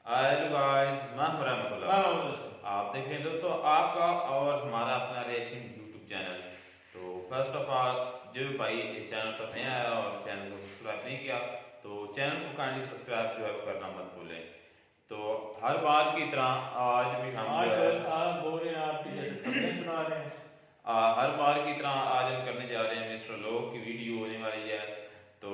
Hello guys, मैं हूं रहमतुल्लाह। आप देख रहे हैं दोस्तों आपका और हमारा अपना रेसिंग यूट्यूब चैनल। तो फर्स्ट ऑफ ऑल जो भाई इस चैनल पर नया है और चैनल को सब्सक्राइब नहीं किया तो चैनल को काइंडली सब्सक्राइब जो है वो करना मत भूलें। तो हर बार की तरह आज भी हम जो है आप बोल रहे हैं, आप जैसे खबरें सुना रहे हैं। हर बार की तरह आज हम करने जा रहे हैं मिस्टर लोग की वीडियो होने वाली है। तो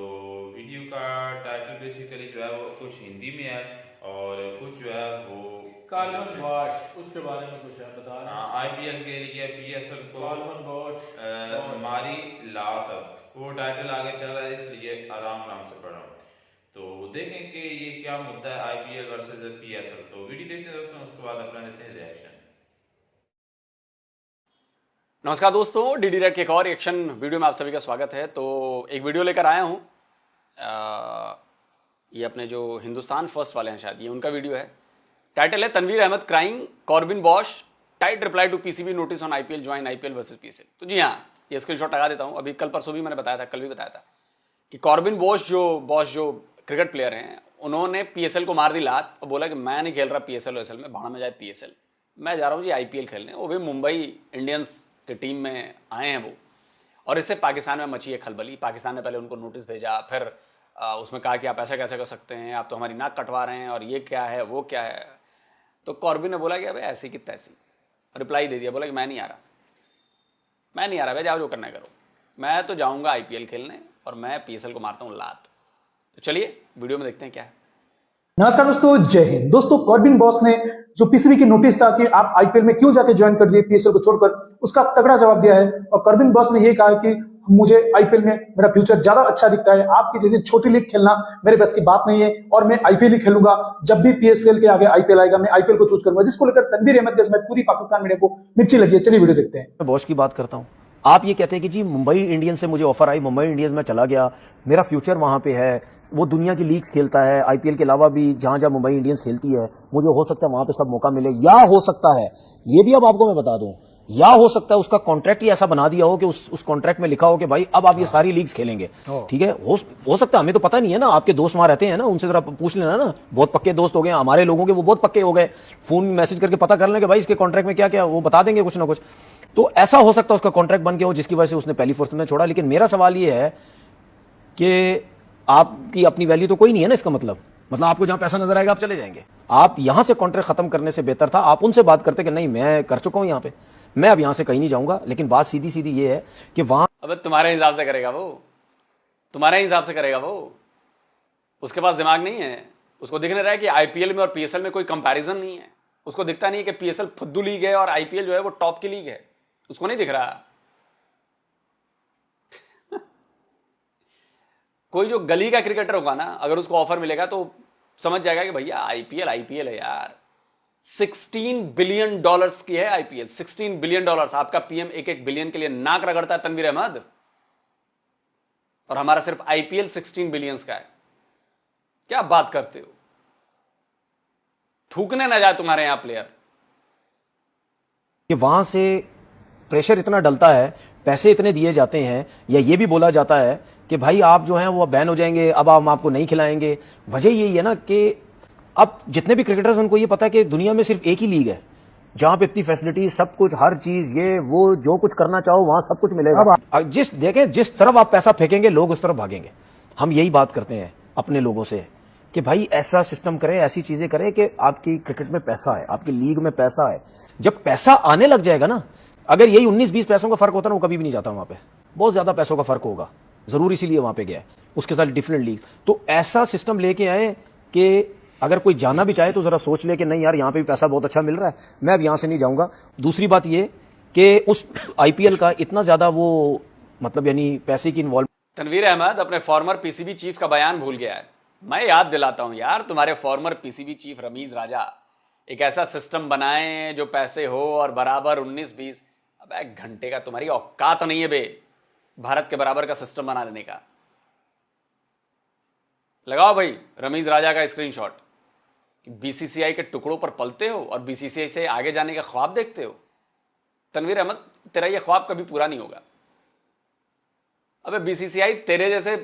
वीडियो का टाइटल बेसिकली जो है वो कुछ हिंदी में है और कुछ जो है वो कार्बन वॉश उसके बारे में कुछ है बता रहे हैं। आईपीएल के लिए पीएसएल को कार्बन वॉश मारी ला तक वो टाइटल आगे चल रहा है, इसलिए आराम आराम से पढ़ा। तो देखें कि ये क्या मुद्दा है आईपीएल वर्सेस पीएसएल। तो वीडियो देखते हैं दोस्तों, उसके बाद अपना लेते हैं रिएक्शन। नमस्कार दोस्तों, डीडी रेड के एक और रिएक्शन वीडियो में आप सभी का स्वागत है। तो एक वीडियो लेकर आया हूँ। ये अपने जो हिंदुस्तान फर्स्ट वाले हैं शायद, ये उनका वीडियो है। टाइटल है Tanveer Ahmed crying Corbin Bosch tight reply to PCB notice on IPL join IPL versus PSL. तो जी हाँ, ये स्क्रीनशॉट लगा देता हूँ। अभी कल परसों भी मैंने बताया था, कल भी बताया था कि कॉर्बिन बॉश जो क्रिकेट प्लेयर हैं, उन्होंने पीएसएल को मार दी लात और बोला कि मैं नहीं खेल रहा पीएसएल वेसएल में, भाड़ में जाए पीएसएल, मैं जा रहा हूँ जी आईपीएल खेलने। वो भी मुंबई इंडियंस की टीम में आए हैं वो। और इससे पाकिस्तान में मची है खलबली। पाकिस्तान ने पहले उनको नोटिस भेजा, फिर उसमें कहा कि आप ऐसा कैसे कर सकते हैं, आप तो हमारी नाक कटवा रहे हैं और ये क्या है वो क्या है। तो कॉर्बिन ने बोला कि अबे ऐसी की तैसी, रिप्लाई दे दिया, बोला कि मैं नहीं आ रहा भाई, जाओ जो करना है करो, मैं तो जाऊंगा आईपीएल खेलने और मैं पीएसएल को मारता हूँ लात। तो चलिए वीडियो में देखते हैं क्या है। नमस्कार दोस्तों, जय हिंद। दोस्तों, कॉर्बिन बॉस ने जो पीसीबी की नोटिस था कि आप आईपीएल में क्यों जाके ज्वाइन कर दिए पीएसएल को छोड़कर, उसका तगड़ा जवाब दिया है। और कॉर्बिन बॉस ने यह कहा कि मुझे आईपीएल में मेरा फ्यूचर ज्यादा अच्छा दिखता है, आपकी जैसी छोटी लीग खेलना मेरे बस की बात नहीं है और मैं आईपीएल ही खेलूंगा। जब भी पीएसएल के आगे आईपीएल आएगा मैं आईपीएल को चूज करूंगा, जिसको लेकर तनवीर अहमद के समय पूरी पाकिस्तान मीडिया को मिर्ची लगी है। चलिए वीडियो देखते हैं। बॉश की बात करता हूं। आप ये कहते हैं कि जी मुंबई इंडियंस से मुझे ऑफर आई, मुंबई इंडियंस में चला गया, मेरा फ्यूचर वहां पे है, वो दुनिया की लीग्स खेलता है, आईपीएल के अलावा भी जहां जहां मुंबई इंडियंस खेलती है, मुझे हो सकता है वहां पे सब मौका मिले। या हो सकता है, ये भी अब आपको मैं बता दूं, या हो सकता है उसका कॉन्ट्रैक्ट ही ऐसा बना दिया हो कि उस कॉन्ट्रैक्ट में लिखा हो कि भाई अब आप ये सारी लीग्स खेलेंगे। ठीक है, हो सकता है, हमें तो पता नहीं है ना। आपके दोस्त वहां रहते हैं ना, उनसे जरा पूछ लेना ना, बहुत पक्के दोस्त हो गए हमारे लोगों के, वो बहुत पक्के हो गए। फोन मैसेज करके पता कर लें कि भाई इसके कॉन्ट्रैक्ट में क्या क्या, वो बता देंगे कुछ ना कुछ। तो ऐसा हो सकता है उसका कॉन्ट्रैक्ट बन गया हो जिसकी वजह से उसने पहली फुर्सत में छोड़ा। लेकिन मेरा सवाल यह है कि आपकी अपनी वैल्यू तो कोई नहीं है ना, इसका मतलब आपको जहां पैसा नजर आएगा आप चले जाएंगे। आप यहां से कॉन्ट्रैक्ट खत्म करने से बेहतर था आप उनसे बात करते कि नहीं मैं कर चुका हूं यहां पे, मैं अब यहां से कहीं नहीं जाऊंगा। लेकिन बात सीधी सीधी ये है कि वहां अब तुम्हारे हिसाब से करेगा वो, तुम्हारे हिसाब से करेगा वो, उसके पास दिमाग नहीं है। उसको दिखने रहा है कि आईपीएल में और पीएसएल में कोई कंपैरिजन नहीं है। उसको दिखता नहीं है कि पीएसएल फुद्दू लीग है और आईपीएल जो है वो टॉप की लीग है। उसको नहीं दिख रहा। कोई जो गली का क्रिकेटर होगा ना, अगर उसको ऑफर मिलेगा तो समझ जाएगा कि भैया आईपीएल आईपीएल है यार। $16 बिलियन की है आईपीएल, $16 बिलियन। आपका पीएम एक एक बिलियन के लिए नाक रगड़ता है तनवीर अहमद, और हमारा सिर्फ आईपीएल 16 बिलियन का है। क्या बात करते हो? थूकने ना जाए तुम्हारे यहां प्लेयर। कि वहां से प्रेशर इतना डलता है, पैसे इतने दिए जाते हैं, या ये भी बोला जाता है कि भाई आप जो हैं वो बैन हो जाएंगे, अब हम आपको नहीं खिलाएंगे। वजह यही है ना कि अब जितने भी क्रिकेटर्स उनको ये पता है कि दुनिया में सिर्फ एक ही लीग है जहां पे इतनी फैसिलिटी, सब कुछ, हर चीज, ये वो, जो कुछ करना चाहो वहां सब कुछ मिलेगा। अब जिस तरफ आप पैसा फेंकेंगे लोग उस तरफ भागेंगे। हम यही बात करते हैं अपने लोगों से कि भाई ऐसा सिस्टम करें, ऐसी चीजें करें कि आपकी क्रिकेट में पैसा है, आपकी लीग में पैसा है। जब पैसा आने लग जाएगा ना, अगर यही 19-20 पैसों का फर्क होता ना, वो कभी भी नहीं जाता वहां पे। बहुत ज्यादा पैसों का फर्क होगा, जरूर इसीलिए वहां पे गया है, उसके साथ डिफरेंट लीग। तो ऐसा सिस्टम लेके आए कि अगर कोई जाना भी चाहे तो जरा सोच ले कि नहीं यार यहां पे भी पैसा बहुत अच्छा मिल रहा है, मैं अब यहां से नहीं जाऊंगा। दूसरी बात ये कि उस आईपीएल का इतना ज्यादा वो मतलब यानी पैसे की इन्वॉल्व। तनवीर अहमद अपने फॉर्मर पीसीबी चीफ का बयान भूल गया है। मैं याद दिलाता हूं यार, तुम्हारे फॉर्मर पीसीबी चीफ रमीज राजा एक ऐसा सिस्टम बनाए जो पैसे हो और बराबर 19-20। अब एक घंटे का तुम्हारी औकात नहीं है बे, भारत के बराबर का सिस्टम बना देने का। लगाओ भाई रमीज राजा का स्क्रीनशॉट कि बीसीसीआई के टुकड़ों पर पलते हो और बीसीसीआई से आगे जाने का ख्वाब देखते हो। तनवीर अहमद, तेरा यह ख्वाब कभी पूरा नहीं होगा। अबे बीसीसीआई तेरे जैसे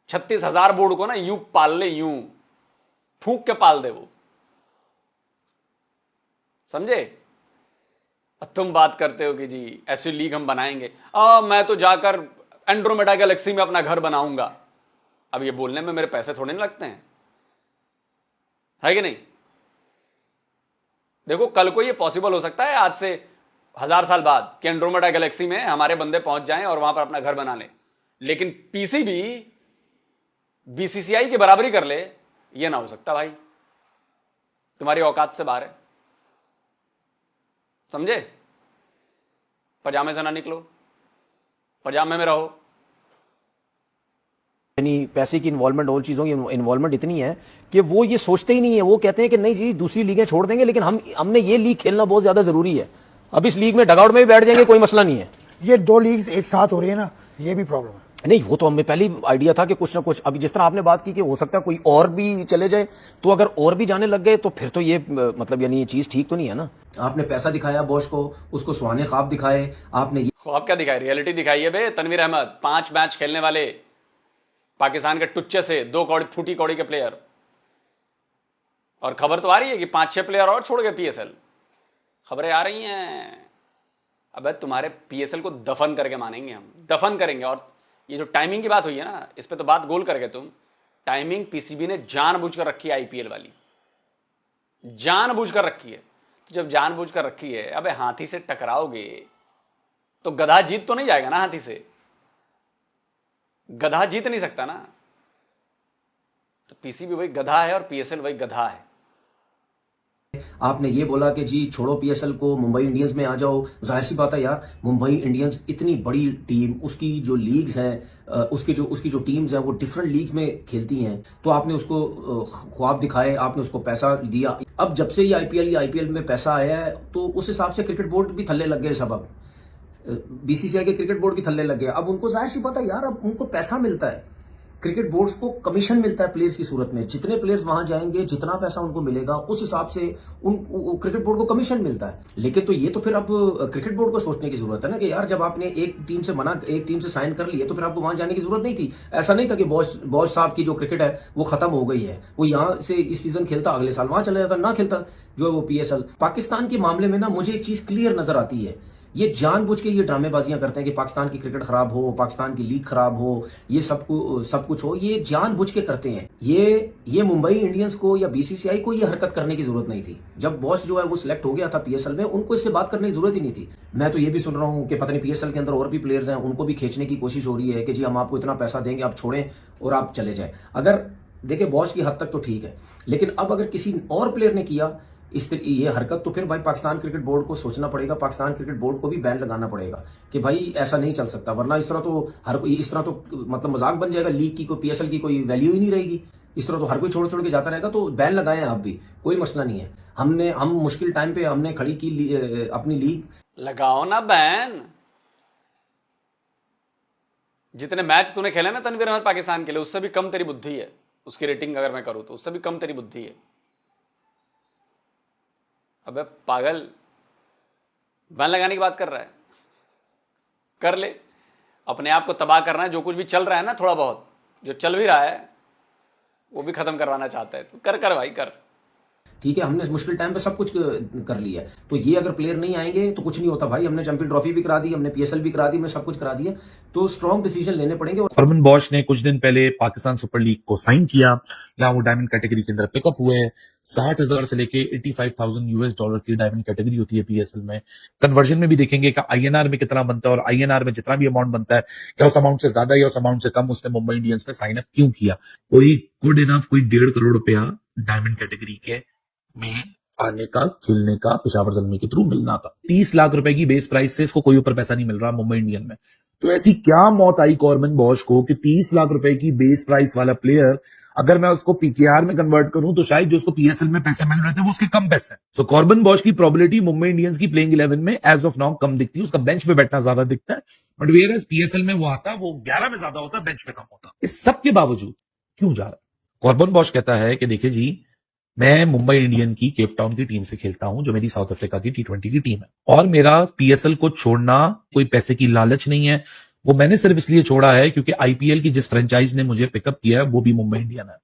36,000 बोर्ड को ना यूं पाल ले, यूं फूंक के पाल दे वो, समझे। तुम बात करते हो कि जी ऐसी लीग हम बनाएंगे, मैं तो जाकर एंड्रोमेडा गैलेक्सी में अपना घर बनाऊंगा। अब ये बोलने में मेरे पैसे थोड़े नहीं लगते हैं, है कि नहीं। देखो कल को ये पॉसिबल हो सकता है आज से 1000 साल बाद कि एंड्रोमेडा गैलेक्सी में हमारे बंदे पहुंच जाएं और वहां पर अपना घर बना लें, लेकिन पीसीबी बीसीसीआई की बराबरी कर ले, ये ना हो सकता भाई, तुम्हारी औकात से बाहर है, समझे। पजामे से ना निकलो, पजामे में रहो। यानी पैसे की इन्वॉल्वमेंट और चीजों की इन्वॉल्वमेंट इतनी है कि वो ये सोचते ही नहीं है। वो कहते हैं कि नहीं जी दूसरी लीगें छोड़ देंगे, लेकिन हमने ये लीग खेलना बहुत ज्यादा जरूरी है। अब इस लीग में डगआउट में भी बैठ जाएंगे, कोई मसला नहीं है। ये 2 लीग्स एक साथ हो रही है ना, ये भी प्रॉब्लम है। नहीं, वो तो हमें पहले ही आइडिया था कि कुछ ना कुछ, अभी जिस तरह आपने बात की कि हो सकता है कोई और भी चले जाए, तो अगर और भी जाने लग गए तो फिर तो ये मतलब यानी ये चीज ठीक तो नहीं है ना। आपने पैसा दिखाया बॉश को, उसको सुहाने ख्वाब दिखाए आपने। ख्वाब क्या दिखाए, रियलिटी दिखाई है बे। तनवीर अहमद 5 मैच खेलने वाले पाकिस्तान के टुच्चे से 2 फूटी कौड़ी के प्लेयर, और खबर तो आ रही है कि 5-6 प्लेयर और छोड़ गए पीएसएल, खबरें आ रही हैं। अबे तुम्हारे पीएसएल को दफन करके मानेंगे हम, दफन करेंगे। और ये जो टाइमिंग की बात हुई है ना, इस पे तो बात गोल करके तुम, टाइमिंग पीसीबी ने जानबूझकर रखी है, आईपीएल वाली जानबूझकर रखी है। तो जब जानबूझकर रखी है, अबे हाथी से टकराओगे तो गधा जीत तो नहीं जाएगा ना, हाथी से गधा जीत नहीं सकता ना। तो पीसीबी वही गधा है और पीएसएल वही गधा है। आपने ये बोला कि जी छोड़ो पीएसएल को, मुंबई इंडियंस में आ जाओ। जाहिर सी बात है यार, मुंबई इंडियंस इतनी बड़ी टीम, उसकी जो लीग्स हैं, उसकी जो टीम्स हैं वो डिफरेंट लीग्स में खेलती हैं। तो आपने उसको ख्वाब दिखाए, आपने उसको पैसा दिया। अब जब से ये आईपीएल में पैसा आया है तो उस हिसाब से क्रिकेट बोर्ड भी थल्ले लग गए सब। अब बीसीसीआई के क्रिकेट बोर्ड भी थल्ले लग गए। अब उनको जाहिर सी पता है यार, अब उनको पैसा मिलता है, क्रिकेट बोर्ड्स को कमीशन मिलता है प्लेयर्स की सूरत में। जितने प्लेयर्स वहां जाएंगे, जितना पैसा उनको मिलेगा, उस हिसाब से क्रिकेट बोर्ड को कमीशन मिलता है। लेकिन तो ये तो फिर अब क्रिकेट बोर्ड को सोचने की जरूरत है ना कि यार जब आपने एक टीम से साइन कर लिया तो फिर आपको वहां जाने की जरूरत नहीं थी। ऐसा नहीं था कि बॉस साहब की जो क्रिकेट है वो खत्म हो गई है, वो यहाँ से इस सीजन खेलता, अगले साल वहां चला जाता, ना खेलता जो है वो पीएसएल। पाकिस्तान के मामले में ना मुझे एक चीज क्लियर नजर आती है, ये जानबूझ के ये ड्रामेबाजियां करते हैं कि पाकिस्तान की क्रिकेट खराब हो, पाकिस्तान की लीग खराब हो, ये सब कुछ हो, ये जानबूझ के करते हैं। ये मुंबई इंडियंस को या बीसीसीआई को ये हरकत करने की जरूरत नहीं थी। जब बॉस जो है वो सिलेक्ट हो गया था पीएसएल में, उनको इससे बात करने की जरूरत ही नहीं थी। मैं तो ये भी सुन रहा हूं कि पता नहीं पीएसएल के अंदर और भी प्लेयर्स हैं, उनको भी खींचने की कोशिश हो रही है कि जी हम आपको इतना पैसा देंगे, आप छोड़ें और आप चले जाएं। अगर देखिए बॉस की हद तक तो ठीक है, लेकिन अब अगर किसी और प्लेयर ने किया ये हरकत, तो फिर भाई पाकिस्तान क्रिकेट बोर्ड को सोचना पड़ेगा, पाकिस्तान क्रिकेट बोर्ड को भी बैन लगाना पड़ेगा कि भाई ऐसा नहीं चल सकता। वरना इस तरह तो मतलब मजाक बन जाएगा, लीग की, कोई पीएसएल की कोई वैल्यू ही नहीं रहेगी। इस तरह तो हर कोई छोड़ के जाता रहेगा। तो बैन लगाए आप भी, कोई मसला नहीं है। हम मुश्किल टाइम पे हमने खड़ी की अपनी लीग। लगाओ ना बैन। जितने मैच तूने खेले ना तनवीर अहमद पाकिस्तान के लिए, उससे भी कम तेरी बुद्धि है। उसकी रेटिंग अगर मैं करूं तो उससे भी कम तेरी बुद्धि है। अबे पागल, बैन लगाने की बात कर रहा है, कर ले। अपने आप को तबाह करना है। जो कुछ भी चल रहा है ना, थोड़ा बहुत जो चल भी रहा है वो भी खत्म करवाना चाहता है तो कर भाई कर। ठीक है, हमने इस मुश्किल टाइम पे सब कुछ कर लिया है। तो ये अगर प्लेयर नहीं आएंगे तो कुछ नहीं होता भाई। हमने चैंपियन ट्रॉफी भी करा दी, हमने पीएसएल भी करा दी, हमने सब कुछ करा दिया। तो स्ट्रॉन्ग डिसीजन लेने पड़ेंगे। कॉर्बिन बॉश ने कुछ दिन पहले पाकिस्तान सुपर लीग को साइन किया, या वो डायमंड कैटेगरी के अंदर पिकअप हुए। 60,000 से लेके 85,000 यूएस डॉलर की डायमंड कैटेगरी होती है पीएसएल में। कन्वर्जन में भी देखेंगे कि आईएनआर में कितना बनता है, और आईएनआर में जितना भी अमाउंट बनता है, क्या उस अमाउंट से ज्यादा या उस अमाउंट से कम उसने मुंबई इंडियंस में साइन अप क्यों किया। कोई गुड इनफ कोई 1.5 करोड़ रुपया डायमंड कैटेगरी के में आने का, खेलने का पेशावर ज़ल्मी के थ्रू मिलना था। 30 लाख रुपए की बेस प्राइस से इसको कोई ऊपर पैसा नहीं मिल रहा मुंबई इंडियन में। तो ऐसी क्या मौत आई कॉर्बिन बॉश को कि 30 लाख रुपए की बेस प्राइस वाला प्लेयर, अगर मैं उसको पीकेआर में कन्वर्ट करूं तो शायद जो उसको पीएसएल में पैसे मिल रहे थे वो उसके कम पैसे हैं। सो कॉर्बिन बॉश की प्रोबेबिलिटी मुंबई इंडियंस की प्लेइंग 11 में एज ऑफ नाउ कम दिखती है। उसका बेंच पे बैठना ज्यादा दिखता है, बट वेयर एज पीएसएल में वो आता, वो 11 में ज्यादा होता, बेंच पे कम होता। इस सब के बावजूद क्यों जा रहा है? कॉर्बिन बॉश कहता है कि देखिए जी, मैं मुंबई इंडियन की केप टाउन की टीम से खेलता हूं, जो मेरी साउथ अफ्रीका की T20 की टीम है, और मेरा पीएसएल को छोड़ना कोई पैसे की लालच नहीं है। वो मैंने सिर्फ इसलिए छोड़ा है क्योंकि आईपीएल की जिस फ्रेंचाइज ने मुझे पिकअप किया है वो भी मुंबई इंडियन है।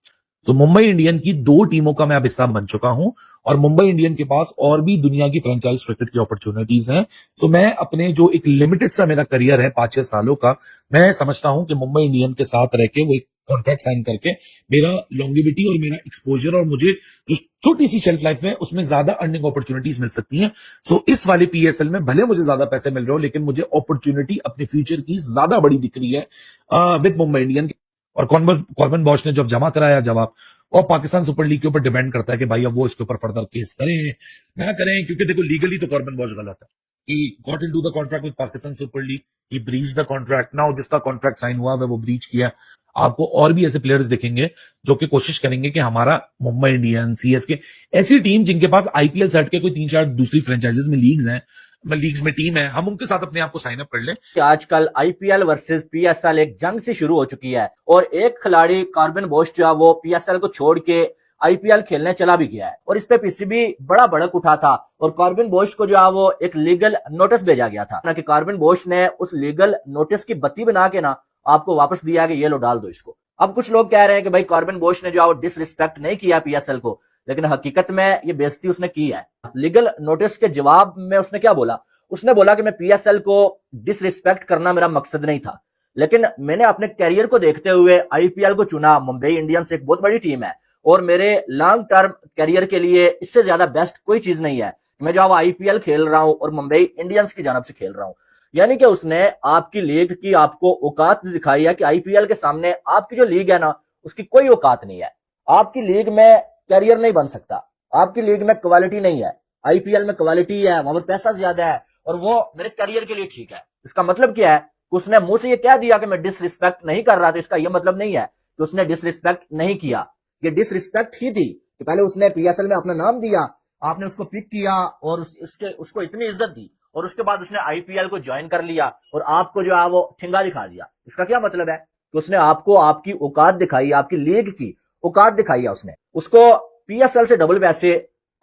सो मुंबई इंडियन की 2 टीमों का मैं अब हिस्सा बन चुका हूं और मुंबई इंडियन के पास और भी दुनिया की फ्रेंचाइज क्रिकेट की अपॉर्चुनिटीज हैं। सो मैं अपने जो एक लिमिटेड सा मेरा करियर है 5-6 सालों का, मैं समझता हूं कि मुंबई इंडियन के साथ रह के वो एक कॉन्ट्रैक्ट साइन करके मेरा लॉन्गिविटी और मेरा एक्सपोजर और मुझे जो छोटी सी शेल्फ लाइफ है उसमें ज्यादा अर्निंग अपॉर्चुनिटीज मिल सकती हैं। सो इस वाले पीएसएल में भले मुझे ज्यादा पैसे मिल रहे हो, लेकिन मुझे अपॉर्चुनिटी अपने फ्यूचर की ज्यादा बड़ी दिख रही है विद मुंबई इंडियन। और कॉर्बिन बॉश ने जब जमा कराया जवाब, और पाकिस्तान सुपर लीग के ऊपर डिपेंड करता है कि भाई अब वो इसके ऊपर फर्दर केस करें ना करें, क्योंकि देखो लीगली तो कॉर्बिन बॉश गलत है। He got into the contract with Pakistan Super League. He breached the contract. Now जिसका कॉन्ट्रैक्ट साइन हुआ है वो ब्रीच किया। आपको और भी ऐसे प्लेयर्स दिखेंगे जो कि कोशिश करेंगे कि हमारा मुंबई इंडियंस, सीएसके, ऐसी टीम जिनके पास आईपीएल सेट के कोई 3-4 दूसरी फ्रेंचाइजीज में लीग्स में टीम है, हम उनके साथ अपने आप को साइन अप कर लें। आजकल आईपीएल वर्सेस पीएसएल एक जंग सी शुरू हो चुकी है और एक खिलाड़ी कॉर्बिन बॉश जो है वो पीएसएल को छोड़ के आईपीएल खेलने चला भी गया है और इस पे पीसीबी बड़ा भड़क उठा था और कॉर्बिन बॉश को जो है वो एक लीगल नोटिस भेजा गया था कि कॉर्बिन बॉश ने उस लीगल नोटिस की बत्ती बना के ना आपको वापस दिया कि ये लो डाल दो इसको। अब कुछ लोग कह रहे हैं कि भाई कॉर्बिन बॉश ने जो है वो डिसरिस्पेक्ट नहीं किया पीएसएल को, लेकिन हकीकत में ये बेइज्जती उसने की है। लीगल नोटिस के जवाब में उसने क्या बोला? उसने बोला कि मैं पीएसएल को डिसरिस्पेक्ट करना मेरा मकसद नहीं था, लेकिन मैंने अपने कैरियर को देखते हुए आईपीएल को चुना। मुंबई इंडियंस एक बहुत बड़ी टीम है और मेरे लॉन्ग टर्म कैरियर के लिए इससे ज्यादा बेस्ट कोई चीज नहीं है। मैं जो आईपीएल खेल रहा हूं और मुंबई इंडियंस की जानब से खेल रहा हूं, यानी कि उसने आपकी लीग की आपको औकात दिखाई है कि आईपीएल के सामने आपकी जो लीग है ना उसकी कोई औकात नहीं है। आपकी लीग में कैरियर नहीं बन सकता, आपकी लीग में क्वालिटी नहीं है। आईपीएल में क्वालिटी है, वहां पर पैसा ज्यादा है और वो मेरे करियर के लिए ठीक है। इसका मतलब क्या है कि उसने मुंह से ये कह दिया कि मैं डिसरिस्पेक्ट नहीं कर रहा था, इसका यह मतलब नहीं है कि उसने डिसरिस्पेक्ट नहीं किया। ये डिसरिस्पेक्ट ही थी कि पहले उसने पीएसएल में अपना नाम दिया, आपने उसको पिक किया और उसको इतनी इज्जत दी और उसके बाद उसने आईपीएल को ज्वाइन कर लिया और आपको जो है वो ठिंगा दिखा दिया। इसका क्या मतलब है कि उसने आपको आपकी औकात दिखाई, आपकी लीग की औकात दिखाई है उसने। उसको पीएसएल से डबल पैसे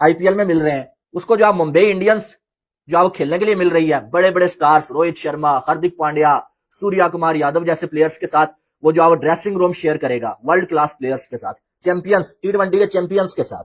आईपीएल में मिल रहे हैं, उसको जो मुंबई इंडियंस जो खेलने के लिए मिल रही है, बड़े बड़े स्टार्स रोहित शर्मा, हार्दिक पांड्या, सूर्या कुमार यादव जैसे प्लेयर्स के साथ वो जो ड्रेसिंग रूम शेयर करेगा वर्ल्ड क्लास प्लेयर्स के साथ, चैंपियंस, T20 के चैंपियंस के साथ।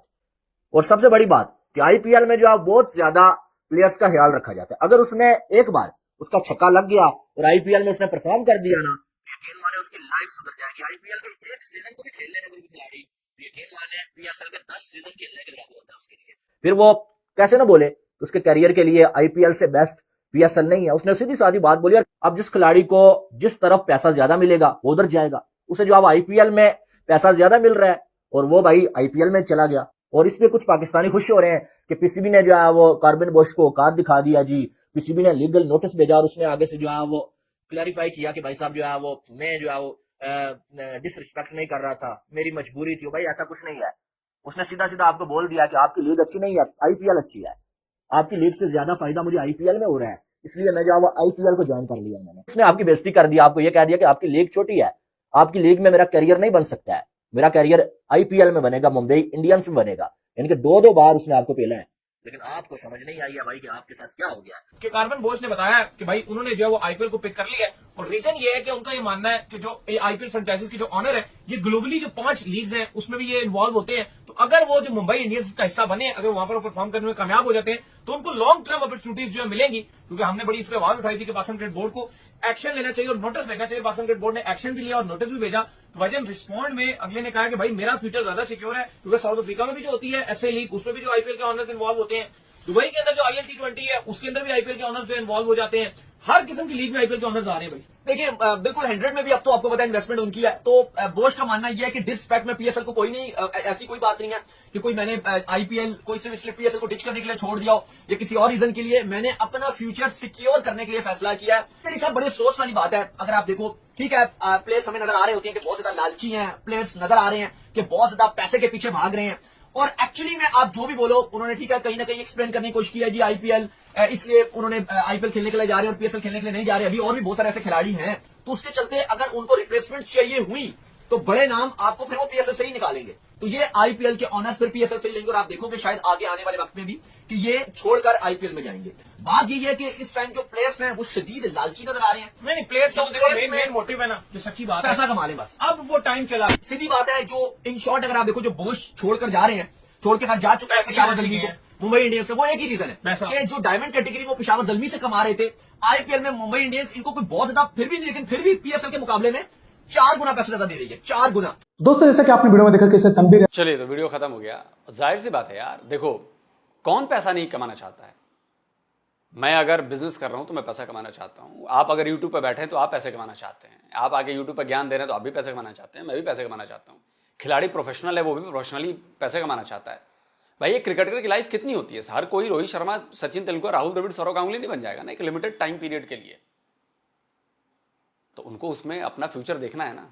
और सबसे बड़ी बात कि आईपीएल में जो बहुत ज्यादा प्लेयर्स का ख्याल रखा जाता है। अगर उसने एक बार उसका छक्का लग गया और आईपीएल में उसने परफॉर्म कर दिया ना, यकीन माने उसकी लाइफ सुधर जाएगी। आईपीएल के एक सीजन को भी खेल लेने कोई खिलाड़ी, यकीन माने पीएसएल के 10 सीजन खेलने के बराबर होता है उसके लिए। फिर वो कैसे ना बोले उसके करियर के लिए आईपीएल से बेस्ट पीएसएल नहीं है। उसने सीधी सादी बात बोली। अब जिस खिलाड़ी को जिस तरफ पैसा ज्यादा मिलेगा वो उधर जाएगा। उसे जो आईपीएल में पैसा ज्यादा मिल रहा है और वो भाई आईपीएल में चला गया। और इसमें कुछ पाकिस्तानी खुश हो रहे हैं कि पीसीबी ने जो है वो कॉर्बिन बॉश को औकात दिखा दिया जी, पीसीबी ने लीगल नोटिस भेजा और उसने आगे से जो है वो क्लैरिफाई किया कि भाई साहब जो है वो मैं जो है वो डिसरिस्पेक्ट नहीं कर रहा था, मेरी मजबूरी थी। भाई ऐसा कुछ नहीं है। उसने सीधा सीधा आपको बोल दिया कि आपकी लीग अच्छी नहीं है, आईपीएल अच्छी है, आपकी लीग से ज्यादा फायदा मुझे आईपीएल में हो रहा है, इसलिए मैं जो है वो आईपीएल को ज्वाइन कर लिया मैंने। उसने आपकी बेइज्जती कर दिया, आपको ये कह दिया कि आपकी लीग छोटी है, आपकी लीग में मेरा करियर नहीं बन सकता है, मेरा करियर आईपीएल में बनेगा, मुंबई इंडियंस में बनेगा। यानी कि 2-2 बार उसने आपको पेला है, लेकिन आपको समझ नहीं आई है भाई कि आपके साथ क्या हो गया है। कि कॉर्बिन बॉश ने बताया कि भाई उन्होंने जो है वो आईपीएल को पिक कर लिया है और रीजन ये है कि उनका ये मानना है कि जो आईपीएल फ्रेंचाइजीज की जो ऑनर है, ये ग्लोबली जो 5 लीग्स हैं उसमें भी ये इन्वॉल्व होते हैं। तो अगर वो जो मुंबई इंडियंस का हिस्सा बने, अगर वहां पर परफॉर्म करने में कामयाब हो जाते हैं तो उनको लॉन्ग टर्म अपॉर्चुनिटीज जो है मिलेंगी। क्योंकि हमने बड़ी इस पर आवाज उठाई थी कि पाकिस्तान क्रिकेट बोर्ड को एक्शन लेना चाहिए और नोटिस भेजना चाहिए। पाकिस्तान क्रिकेट बोर्ड ने एक्शन भी लिया और नोटिस भी भेजा। तो भाई रिस्पॉन्ड में अगले ने कहा कि भाई मेरा फ्यूचर ज्यादा सिक्योर है, क्योंकि साउथ अफ्रीका में भी जो होती है एसए लीग, उसमें भी जो आईपीएल के ऑनर्स इन्वॉल्व होते हैं, दुबई के अंदर जो आईएल T20 है उसके अंदर भी आईपीएल के ऑनर्स जो इन्वॉल्व हो जाते हैं। हर किस्म की लीग में आईपीएल के ऑनर्स आ रहे हैं भाई। देखिए बिल्कुल 100 में भी अब तो आपको पता है इन्वेस्टमेंट उनकी है। तो बोश का मानना यह है कि डिसरिस्पेक्ट में पीएसएल को कोई नहीं, ऐसी कोई बात नहीं है कि कोई मैंने आईपीएल कोई सिर्फ इसलिए पीएसएल को डिच करने के लिए छोड़ दिया हो या किसी और रीजन के लिए। मैंने अपना फ्यूचर सिक्योर करने के लिए फैसला किया है। मेरी साहब बड़ी अफसोस वाली बात है। अगर आप देखो, ठीक है, प्लेयर्स हमें नजर आ रहे होते हैं कि बहुत ज्यादा लालची हैं, प्लेयर्स नजर आ रहे हैं कि बहुत ज्यादा पैसे के पीछे भाग रहे हैं। और एक्चुअली में आप जो भी बोलो, उन्होंने ठीक है कहीं ना कहीं एक्सप्लेन करने की कोशिश की है जी आईपीएल इसलिए उन्होंने आईपीएल खेलने के लिए जा रहे हैं और पीएसएल खेलने के लिए नहीं जा रहे। अभी और भी बहुत सारे ऐसे खिलाड़ी हैं, तो उसके चलते अगर उनको रिप्लेसमेंट चाहिए हुई तो बड़े नाम आपको फिर वो पीएसएल से ही निकालेंगे। तो ये आईपीएल के ऑनर्स फिर पीएसएल से ही लेंगे और आप देखोगे शायद आगे आने वाले वक्त में भी कि ये छोड़कर आईपीएल में जाएंगे। बात ये है कि इस टाइम जो प्लेयर्स हैं वो शदीद लालची नजर आ रहे हैं। नहीं प्लेयर्स का देखो मेन मोटिव है ना, जो सच्ची बात है, पैसा कमा ले बस। अब वो टाइम चला। सीधी बात है, जो इन शॉर्ट अगर आप देखो जो बोश छोड़कर जा रहे हैं, छोड़ के घर जा चुके हैं पेशावर ज़ल्मी को, मुंबई इंडियंस में, वो एक ही रीजन है कि जो डायमंड कैटेगरी वो पेशावर ज़ल्मी से कमा रहे थे, आईपीएल में मुंबई इंडियंस इनको कोई बहुत ज्यादा फिर भी नहीं, लेकिन फिर भी पीएसएल के मुकाबले में 4 गुना पैसा ज्यादा दे रही है, 4 गुना। दोस्तों जैसा कि आपने वीडियो में देखा कैसे तनवीर। चलिए तो वीडियो खत्म हो गया। जाहिर सी बात है यार, देखो कौन पैसा नहीं कमाना चाहता है। मैं अगर बिजनेस कर रहा हूं तो मैं पैसा कमाना चाहता हूं। आप अगर यूट्यूब पर बैठे हैं तो आप पैसे कमाना चाहते हैं। आप आगे यूट्यूब पर ज्ञान दे रहे हैं तो आप भी पैसे कमाना चाहते हैं, मैं भी पैसे कमाना चाहता हूं। खिलाड़ी प्रोफेशनल है, वो भी प्रोफेशनली पैसे कमाना चाहता है। भाई एक क्रिकेटर की लाइफ कितनी होती है? हर कोई रोहित शर्मा, सचिन तेंदुलकर, राहुल द्रविड़, सौरव गांगुली नहीं बन जाएगा ना एक लिमिटेड टाइम पीरियड के लिए। तो उनको उसमें अपना फ्यूचर देखना है ना,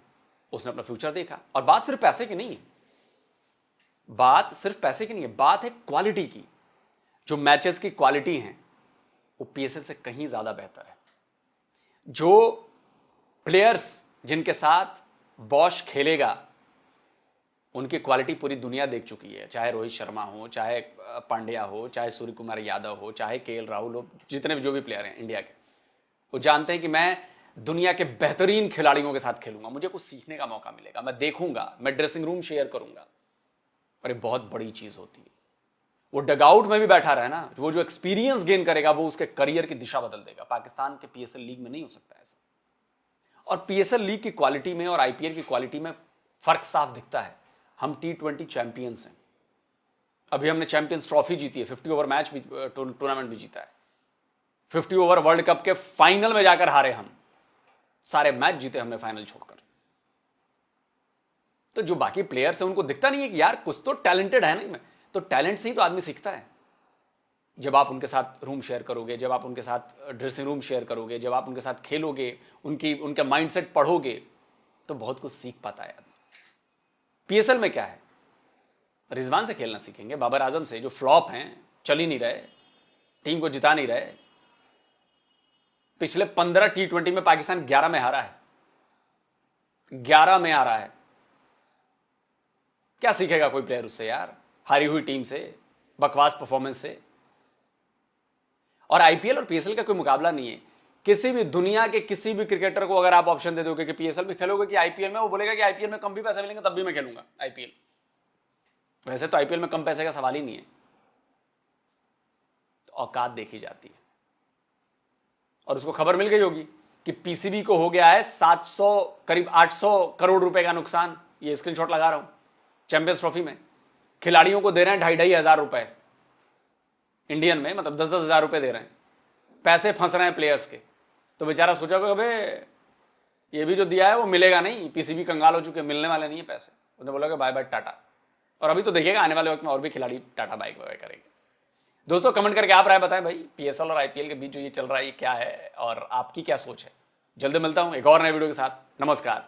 उसने अपना फ्यूचर देखा। और बात सिर्फ पैसे की नहीं है, बात सिर्फ पैसे की नहीं है, बात है क्वालिटी की। जो मैचेस की क्वालिटी है वो पीएसएल से कहीं ज्यादा बेहतर है। जो प्लेयर्स जिनके साथ बॉश खेलेगा उनकी क्वालिटी पूरी दुनिया देख चुकी है, चाहे रोहित शर्मा हो, चाहे पांड्या हो, चाहे सूर्य कुमार यादव हो, चाहे केएल राहुल हो, जितने भी जो भी प्लेयर हैं इंडिया के, वो जानते हैं कि मैं दुनिया के बेहतरीन खिलाड़ियों के साथ खेलूंगा, मुझे कुछ सीखने का मौका मिलेगा, मैं देखूंगा, मैं ड्रेसिंग रूम शेयर करूंगा। और ये बहुत बड़ी चीज होती है। वो डगआउट में भी बैठा रहे ना, वो जो एक्सपीरियंस गेन करेगा वो उसके करियर की दिशा बदल देगा। पाकिस्तान के पीएसएल लीग में नहीं हो सकता ऐसा। और पीएसएल लीग की क्वालिटी में और आईपीएल की क्वालिटी में फर्क साफ दिखता है। हम T20 चैंपियंस हैं। अभी हमने चैंपियंस ट्रॉफी जीती है, 50 ओवर मैच भी, टूर्नामेंट भी जीता है। 50 ओवर वर्ल्ड कप के फाइनल में जाकर हारे हम, सारे मैच जीते हमने फाइनल छोड़कर। तो जो बाकी प्लेयर्स हैं उनको दिखता नहीं है कि यार कुछ तो टैलेंटेड है नहीं। तो टैलेंट से ही तो आदमी सीखता है। जब आप उनके साथ रूम शेयर करोगे, जब आप उनके साथ ड्रेसिंग रूम शेयर करोगे, जब आप उनके साथ खेलोगे, उनका माइंडसेट पढ़ोगे, तो बहुत कुछ सीख पाता है आदमी। पीएसएल में क्या है, रिजवान से खेलना सीखेंगे, बाबर आजम से, जो फ्लॉप हैं, चल ही नहीं रहे, टीम को जिता नहीं रहे। पिछले 15 T20 में पाकिस्तान 11 में हारा है, 11 में आ रहा है। क्या सीखेगा कोई प्लेयर उससे यार, हारी हुई टीम से, बकवास परफॉर्मेंस से। और आईपीएल और पीएसएल का कोई मुकाबला नहीं है। किसी भी दुनिया के किसी भी क्रिकेटर को अगर आप ऑप्शन दे दोगे कि पीएसएल में खेलोगे कि आईपीएल में, वो बोलेगा कि आईपीएल में कम भी पैसे मिलेंगे तब भी मैं खेलूंगा आईपीएल। वैसे तो आईपीएल में कम पैसे का सवाल ही नहीं है। तो औकात देखी जाती है। और उसको खबर मिल गई होगी कि पीसीबी को हो गया है 700 करीब 800 करोड़ रुपए का नुकसान। ये स्क्रीनशॉट लगा रहा हूं, चैंपियंस ट्रॉफी में खिलाड़ियों को दे रहे हैं 2,500 रुपए इंडियन में, मतलब 10-10 हजार रुपए दे रहे हैं। पैसे फंस रहे हैं प्लेयर्स के। तो बेचारा सोचा अबे ये भी जो दिया है वो मिलेगा नहीं, पीसीबी कंगाल हो चुके, मिलने वाले नहीं है पैसे। उसने बोला कि बाय बाय टाटा। और अभी तो देखिएगा आने वाले वक्त में और भी खिलाड़ी टाटा बाय बाय करेंगे। दोस्तों कमेंट करके आप राय बताएं भाई, पीएसएल और आईपीएल के बीच जो ये चल रहा है ये क्या है और आपकी क्या सोच है। जल्दी मिलता हूं एक और नए वीडियो के साथ। नमस्कार,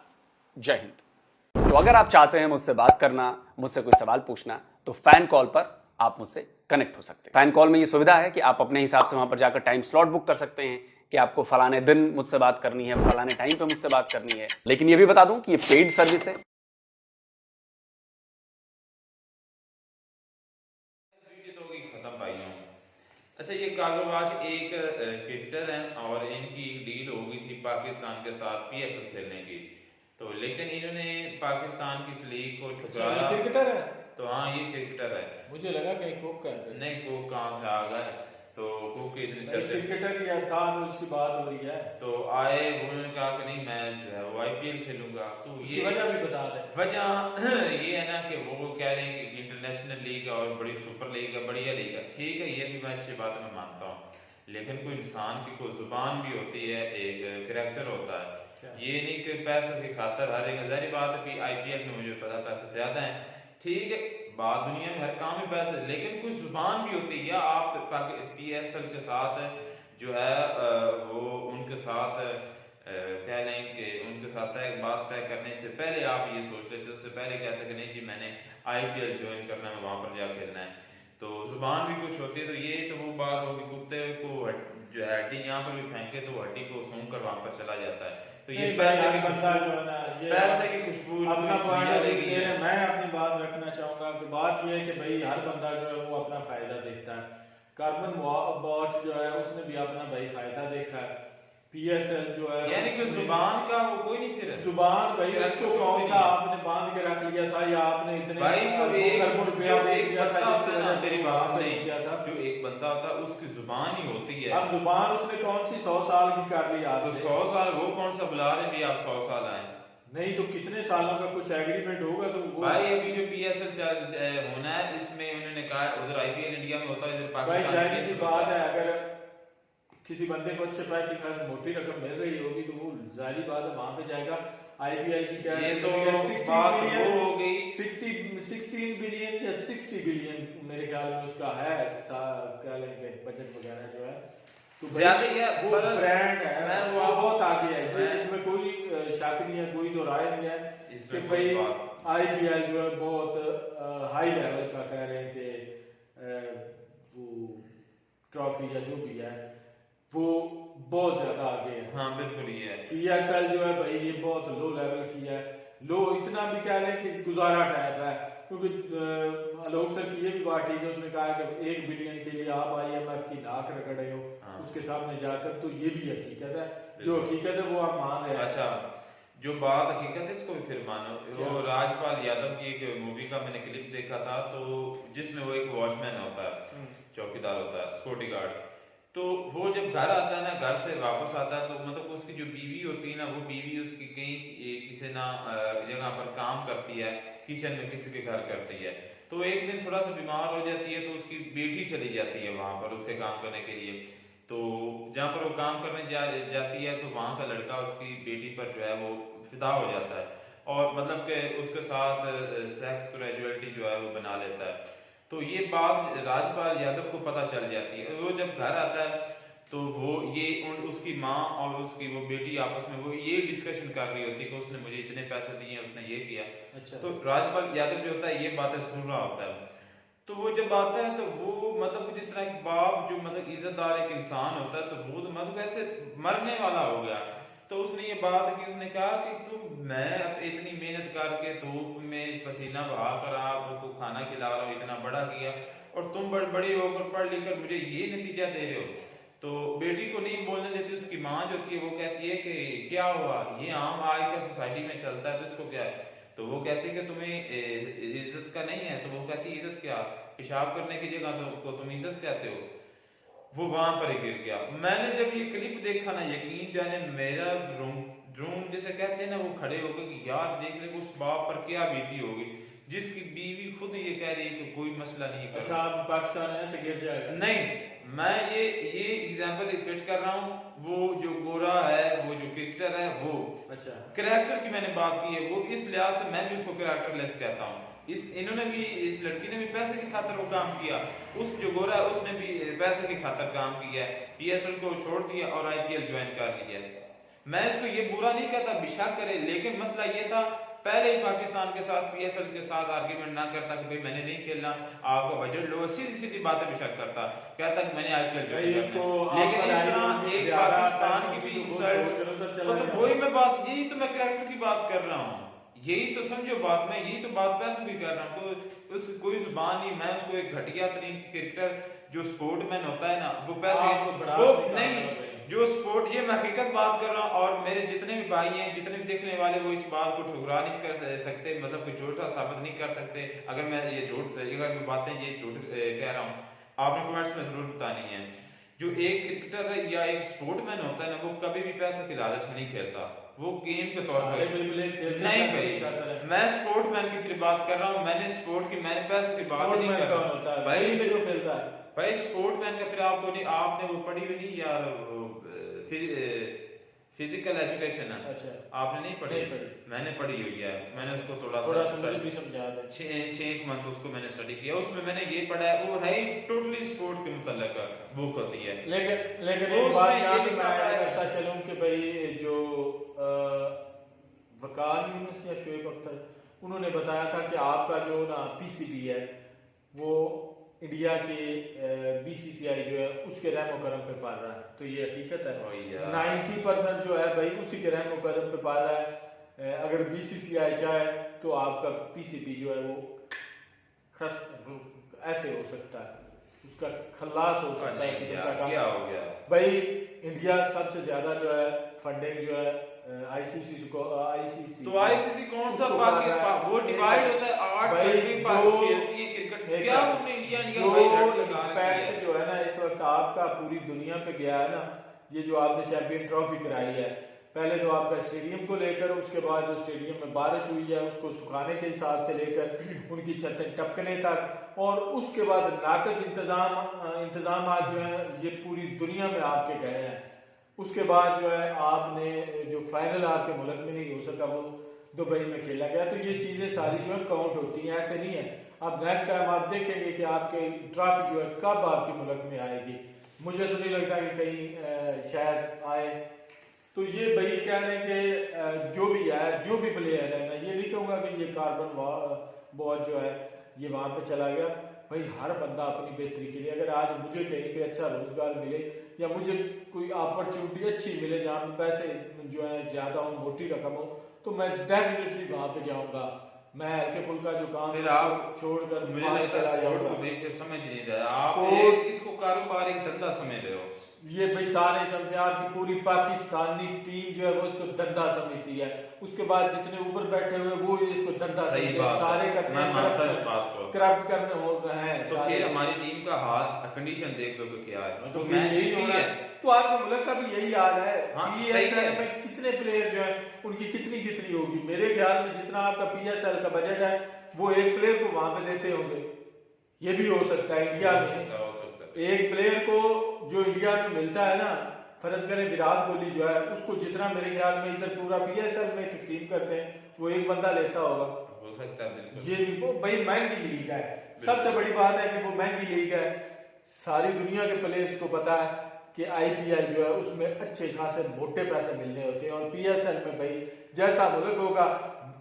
जय हिंद। तो अगर आप चाहते हैं मुझसे बात करना, मुझसे कोई सवाल पूछना, तो फैन कॉल पर आप मुझसे कनेक्ट हो सकते हैं। फैन कॉल में ये सुविधा है कि आप अपने हिसाब से वहां पर जाकर टाइम स्लॉट बुक कर सकते हैं कि आपको फलाने दिन मुझसे बात करनी है, फलाने टाइम पे मुझसे बात करनी है। लेकिन ये भी बता दूं कि ये पेड सर्विस है। खत्म भाइयों। अच्छा, ये कारोबार एक क्रिकेटर हैं और इनकी डील हो गई थी पाकिस्तान के साथ पीएसएल खेलने की। तो लेकिन इन्होंने पाकिस्तान की इस लीग को ठुकराया। क्रिकेटर है? तो हाँ, ये क्रिकेटर है। मुझे लगा कहीं कोक का है। नहीं, कोक कहाँ से आ गए? तो कोक के इतने चलते क्रिकेटर ही था, उसकी बात हो रही है। तो आए, उन्होंने कहा कि नहीं मैं जो है वो आईपीएल खेलूंगा। तो ये वजह भी बता दें। वजह ये है ना कि वो कह रहे हैं कि इंटरनेशनल लीग और बड़ी सुपर लीग है, बढ़िया लीग है। ठीक है, ये भी मैं अच्छी बात में मानता हूँ, लेकिन कोई इंसान की कोई जुबान भी होती है, एक कैरेक्टर होता है। ये नहीं कि पैसे की खातर हर एक जारी बात है कि आईपीएल में मुझे पता पैसे ज्यादा है, ठीक है, बात दुनिया में हर काम में पैसे, लेकिन कुछ जुबान भी होती है। आप पीएसएल के साथ जो है वो उनके साथ कह लें कि उनके साथ एक बात तय करने से पहले आप ये सोच लेते, उससे पहले कहते कि नहीं जी मैंने आईपीएल ज्वाइन करना है, वहां पर जा खेलना है। तो जुबान भी कुछ होती है। तो ये तो वो बात होगी कुत्ते को जो है हड्डी यहाँ पर भी फेंके तो हड्डी को सूंघ कर वहां पर चला जाता है। तो ये नहीं, पैसे भाई, की बंदा जो है ना, ये पैसे की खुशबू अपना पॉइंट दिया ऑफ देगी व्यू है। मैं अपनी बात रखना चाहूंगा कि बात ये है कि भाई हर बंदा जो है वो अपना फायदा देखता है। कार्बन बॉश जो है उसने भी अपना भाई फायदा देखा है। PSL जो है यानी कि जुबान का वो कोई नहीं फिर जुबान भाई उसको कौन सा आपने बांध के रख लिया था या आपने इतने भाई जो एक करोड़ रुपया दे दिया था जिसकी वजह से मेरी वो बात बाहर नहीं, हो गया था। जो एक बंदा होता है उसकी जुबान ही होती है। अब जुबान उसने कौन सी 100 साल की कर ली तो आपसे? 100 साल वो कौन सा बुला रहे भी आप 100 साल आए? नहीं तो कितने सालों का कुछ एग्रीमेंट होगा तो वो भाई अभी जो PSL होना है इसमें उन्होंने कहा उधर IPL इंडिया में होता है, इधर भाई पाकिस्तान जाहिर में सी होता बात है, अगर किसी बंदे को अच्छे पैसे का मोटी रकम मिल रही होगी तो वो जाहिर बात है वहां पे जाएगा। IPL की क्या ये तो 16 बात बिलियन वो हो गई। 16 बिलियन या 60 बिलियन मेरे ख्याल में उसका है क्या लेंगे बजट वगैरह जो है तो भाई ज्यादा क्या वो पर- ब्रांड है, मैं वो वो- बहुत आगे है। मैं- इसमें कोई शक नहीं है, कोई तो राय नहीं है इसमें कि कोई भाई बात- IPL जो है बहुत हाई लेवल का कह रहे थे वो ट्रॉफी या जो भी है वो बहुत ज्यादा आगे है। हाँ बिल्कुल ये है। PSL जो है भाई ये बहुत लो लेवल की है। लो इतना भी कह रहे हैं कि गुजारा टाइप है, क्योंकि आलोक सर की ये भी बात ठीक है, उसने कहा कि 1 बिलियन के लिए आप IMF की नाक रगड़ रहे हो हाँ। उसके सामने जाकर, तो ये भी हकीकत है। जो हकीकत है वो आप मान रहे हैं। अच्छा जो बात हकीकत है इसको भी फिर मानो, वो राजपाल यादव की एक मूवी का मैंने क्लिप देखा था तो जिसमें वो एक वॉचमैन होता है, चौकीदार होता है, सिक्योरिटी गार्ड। तो वो जब घर आता है ना, घर से वापस आता है तो मतलब उसकी जो बीवी होती है ना, वो बीवी उसकी कहीं किसी ना जगह पर काम करती है, किचन में किसी के घर करती है। तो एक दिन थोड़ा सा बीमार हो जाती है तो उसकी बेटी चली जाती है वहां पर उसके काम करने के लिए। तो जहाँ पर वो काम करने जाती है तो वहां का लड़का उसकी बेटी पर जो है वो फिदा हो जाता है और मतलब कि उसके साथ सेक्स ग्रेजुअलिटी जो है वो बना लेता है। तो ये बात राजपाल यादव को पता चल जाती है। वो जब घर आता है तो वो ये उसकी माँ और उसकी वो बेटी आपस में वो ये डिस्कशन कर रही होती है कि उसने मुझे इतने पैसे दिए, उसने ये किया। अच्छा। तो राजपाल यादव जो होता है ये बातें सुन रहा होता है। तो वो जब आता है तो वो मतलब जिस तरह एक बाप जो मतलब इज्जतदार एक इंसान होता है तो वो तो मतलब ऐसे मरने वाला हो गया। तो उसने ये बात की, उसने कहा कि तुम मैं इतनी मेहनत करके धूप में पसीना बहा कर आपको खाना खिला रहा हूँ, इतना बड़ा किया और तुम बड़ी होकर पढ़ लिख कर मुझे ये नतीजा दे रहे हो। तो बेटी को नहीं बोलने देती, उसकी माँ जो होती है वो कहती है कि क्या हुआ, ये आम आज का सोसाइटी में चलता है तो इसको क्या है। तो वो कहती है कि तुम्हें इज्जत का नहीं है। तो वो कहती है इज्जत क्या, पेशाब करने की जगह तो तुम इज्जत कहते हो। वो वहां पर ही गिर गया। मैंने जब ये क्लिप देखा ना, यकीन जाने मेरा ड्रोन जैसे कहते हैं ना वो खड़े हो गए कि यार देख रहे उस बाप पर क्या बीती होगी जिसकी बीवी खुद ये कह रही है कि कोई मसला नहीं कर। अच्छा आप पाकिस्तान ऐसे गिर जाएगा? नहीं, मैं ये एग्जांपल फिट कर रहा हूँ। वो जो गोरा है, वो जो क्रिकेटर है, वो अच्छा कैरेक्टर की मैंने बात की है, वो इस लिहाज से मैं भी उसको कैरेक्टरलेस कहता हूँ। इन्होंने भी, इस लड़की ने भी पैसे की खातिर वो काम किया, उस जो गोरा है उसने भी पैसे की खातिर काम किया है, PSL को छोड़ दिया और IPL ज्वाइन कर लिया। मैं इसको ये बुरा नहीं कहता, बेशक करे, लेकिन मसला ये था पहले ही पाकिस्तान के साथ PSL के साथ आर्ग्यूमेंट ना करता कि भाई मैंने नहीं खेलना, आपका बजट लो, सीधी सीधी बातें बेशक करता, कहता कि मैंने IPL ज्वाइन करना। लेकिन इस तरह एक पाकिस्तान की भी इंसल्ट, तो वही मैं बात, यही तो मैं कैरेक्टर की बात कर रहा हूँ, यही तो समझो बात, मैं यही तो बात पैसे भी कर रहा हूँ। तो उस कोई जुबान नहीं, मैं उसको एक घटिया तरीन क्रिकेटर जो स्पोर्टमैन होता है ना, वो पैसे वो नहीं, जो स्पोर्ट, ये मैं हकीकत बात कर रहा हूँ। और मेरे जितने भी भाई हैं, जितने भी देखने वाले, वो इस बात को ठुकरा नहीं कर सकते, मतलब कोई झूठा साबित नहीं कर सकते। अगर मैं ये झूठ, अगर मैं बातें ये झूठ कह रहा हूँ, आपने कमेंट्स में जरूर बतानी है। जो एक क्रिकेटर है या एक स्पोर्टमैन होता है ना, वो कभी भी पैसे की लालच में नहीं खेलता, वो गेम के तौर पर नहीं भाई। मैं स्पोर्टमैन की फिर बात कर रहा हूँ, मैंने स्पोर्ट की, मैंने पैसे की बात नहीं कर रहा भाई। जो खेलता है भाई स्पोर्टमैन का फिर आपको नहीं, आपने वो पढ़ी हुई नहीं यार, फिजिकल एजुकेशन है। अच्छा आपने नहीं पढ़ी? मैंने पढ़ी हुई है, मैंने उसको थोड़ा सा भी समझा दें। 6 मंथ उसको मैंने स्टडी किया, उसमें मैंने ये पढ़ा है, वो है टोटली स्पोर्ट के मुतल्लिक बुक होती है। लेकिन वो एक बात उसमें यहाँ ये पे लिखा मैं है। करता चलूँ कि भाई जो वकार यूनुस या शोएब अख्तर, उन्होंने बताया था कि आपका जो ना PCB है वो इंडिया इंडिया के बीसीसीआई जो है उसके रहमो करम पे पाल रहा है, तो ये हकीकत है। 90% जो है भाई उसी के रहमो करम पे पाल रहा है। अगर बीसीसीआई चाहे तो आपका पीसीबी जो है वो ऐसे हो सकता है, उसका खल्लास हो सकता है किसी का काम। क्या हो गया भाई इंडिया सबसे ज्यादा जो है फंडिंग जो है आईसीसी को तो आईसीसी कौन सा वो डिवाइड होता है 8 कंट्री खेलती है क्रिकेट, क्या उन्होंने इंडिया इम्पैक्ट जो है ना इस वक्त आपका पूरी दुनिया पे गया है ना, ये जो आपने चैंपियन ट्रॉफी कराई है, पहले तो आपका स्टेडियम को लेकर, उसके बाद जो स्टेडियम में बारिश हुई है उसको सुखाने के हिसाब से लेकर उनकी छतें टपकने तक, और उसके बाद नाकस इंतजाम जो है ये पूरी दुनिया में आपके गए हैं। उसके बाद जो है आपने जो फाइनल आपके मुल्क में नहीं हो सका वो दुबई में खेला गया, तो ये चीज़ें सारी जो है काउंट होती हैं, ऐसे नहीं है। अब नेक्स्ट टाइम आप देखेंगे कि आपके ट्रॉफी जो है कब आपके मुल्क में आएगी, मुझे तो नहीं लगता कि कहीं शायद आए। तो ये भाई कहने के जो भी है, जो भी प्लेयर है, मैं ये नहीं कहूँगा कि ये कार्बन बॉल जो है ये वहाँ पे चला गया। भाई हर बंदा अपनी बेहतरी के लिए, अगर आज मुझे कहीं पे अच्छा रोजगार मिले या मुझे कोई अपॉर्चुनिटी अच्छी मिले जहाँ पे पैसे जो है ज़्यादा हो, मोटी रकम हो, तो मैं डेफिनेटली वहाँ पे जाऊँगा। मैं हल्के फुल्का जो काम फिर आप छोड़कर मुझे लगता है स्पोर्ट को देख के समझ नहीं रहे आप, इसको कारोबार एक धंधा समझ रहे हो। ये भाई सारे समझे, आपकी पूरी पाकिस्तानी टीम जो है वो इसको धंधा समझती है, उसके बाद जितने ऊपर बैठे हुए वो इसको धंधा समझते हैं, सारे करते हैं करप्ट करने हो गए हैं। तो फिर हमारी टीम का हाल कंडीशन देख लो क्या है, तो मैं यही हो रहा है, तो आपके मुल्क का भी यही हाल है। पीएसएल में कितने प्लेयर जो है उनकी कितनी होगी, मेरे ख्याल में जितना आपका पीएसएल का बजट है वो एक प्लेयर को वहां पे देते होंगे, ये भी हो सकता है। इंडिया में एक प्लेयर को जो इंडिया में मिलता है ना, फर्ज करें विराट कोहली जो है उसको जितना मेरे ख्याल में इधर पूरा पीएसएल में तकसीम करते हैं वो एक बंदा लेता होगा, हो सकता है। ये वो भाई महंगी लीग है, सबसे बड़ी बात है कि वो महंगी लीग है। सारी दुनिया के प्लेयर्स को पता है कि आईपीएल जो है उसमें अच्छे खासे मोटे पैसे मिलने होते हैं, और पीएसएल में भाई जैसा मुल्क होगा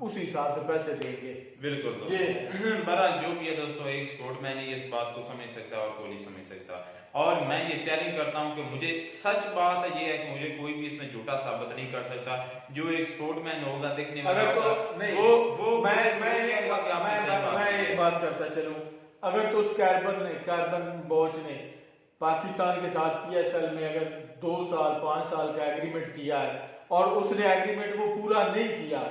उस हिसाब से पैसे देंगे। बिल्कुल ये बड़ा जो भी है दोस्तों, एक स्पोर्टमैन ही इस बात को समझ सकता है और कोई नहीं समझ सकता। और मैं ये चैलेंज करता हूँ कि मुझे सच बात ये है कि मुझे कोई भी इसमें झूठा साबित नहीं कर सकता। जो एक स्पोर्टमैन होगा देखने में मैं एक बात करता चलूं, अगर तो उस कार्बन बॉच ने पाकिस्तान के साथ पीएसएल में अगर 2 साल 5 साल का एग्रीमेंट किया है और उसने एग्रीमेंट वो पूरा नहीं किया,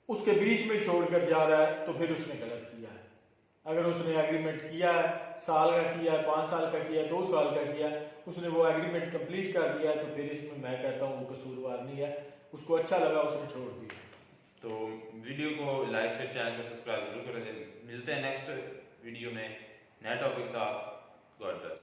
उसके बीच में छोड़कर जा रहा है, तो फिर उसने गलत किया है। अगर उसने एग्रीमेंट किया है, साल का किया है, 5 साल का किया है, 2 साल का किया है, उसने वो एग्रीमेंट कंप्लीट कर दिया है, तो फिर इसमें मैं कहता हूँ वो कसूरवार नहीं है, उसको अच्छा लगा उसने छोड़ दिया। तो वीडियो को लाइक से चैनल को सब्सक्राइब जरूर करें। मिलते हैं नेक्स्ट वीडियो में नए टॉपिक के साथ। God bless.